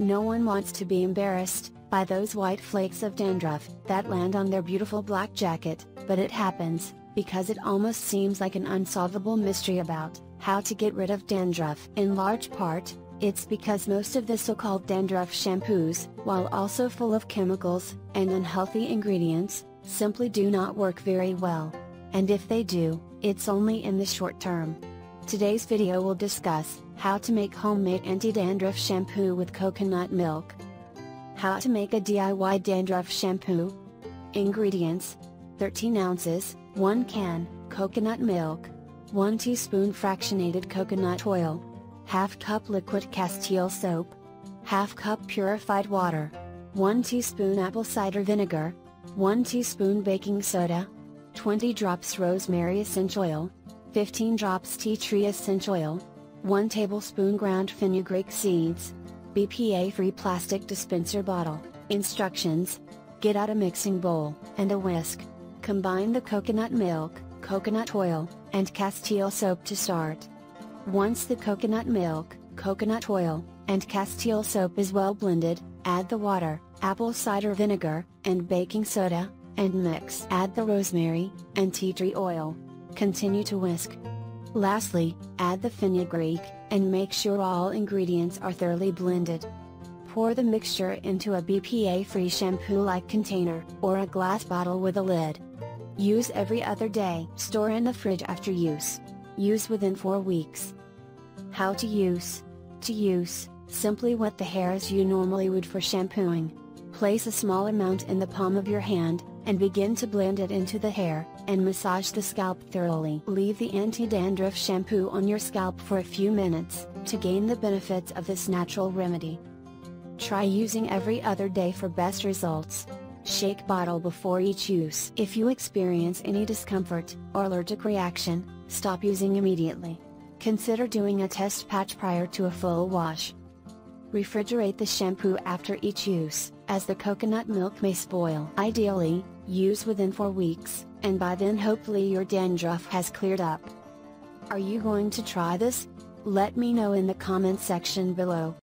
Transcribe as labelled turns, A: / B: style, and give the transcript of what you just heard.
A: No one wants to be embarrassed by those white flakes of dandruff that land on their beautiful black jacket, but it happens, because it almost seems like an unsolvable mystery about how to get rid of dandruff. In large part, it's because most of the so-called dandruff shampoos, while also full of chemicals and unhealthy ingredients, simply do not work very well. And if they do, it's only in the short term. Today's video will discuss how to make homemade anti-dandruff shampoo with coconut milk. How to make a DIY dandruff shampoo. Ingredients: 13 ounces, 1 can, coconut milk, 1 teaspoon fractionated coconut oil, ½ cup liquid castile soap, ½ cup purified water, 1 teaspoon apple cider vinegar, 1 teaspoon baking soda, 20 drops rosemary essential oil, 15 drops tea tree essential oil, 1 tablespoon ground fenugreek seeds, BPA-free plastic dispenser bottle. Instructions: get out a mixing bowl and a whisk. Combine the coconut milk, coconut oil, and castile soap to start. Once the coconut milk, coconut oil, and castile soap is well blended, add the water, apple cider vinegar, and baking soda, and mix. Add the rosemary and tea tree oil. Continue to whisk. Lastly, add the fenugreek, and make sure all ingredients are thoroughly blended. Pour the mixture into a BPA-free shampoo-like container, or a glass bottle with a lid. Use every other day. Store in the fridge after use. Use within 4 weeks. How to use. To use, simply wet the hair as you normally would for shampooing. Place a small amount in the palm of your hand, and begin to blend it into the hair, and massage the scalp thoroughly. Leave the anti-dandruff shampoo on your scalp for a few minutes, to gain the benefits of this natural remedy. Try using every other day for best results. Shake bottle before each use. If you experience any discomfort, or allergic reaction, stop using immediately. Consider doing a test patch prior to a full wash. Refrigerate the shampoo after each use, as the coconut milk may spoil. Ideally, use within 4 weeks, and by then hopefully your dandruff has cleared up. Are you going to try this? Let me know in the comment section below.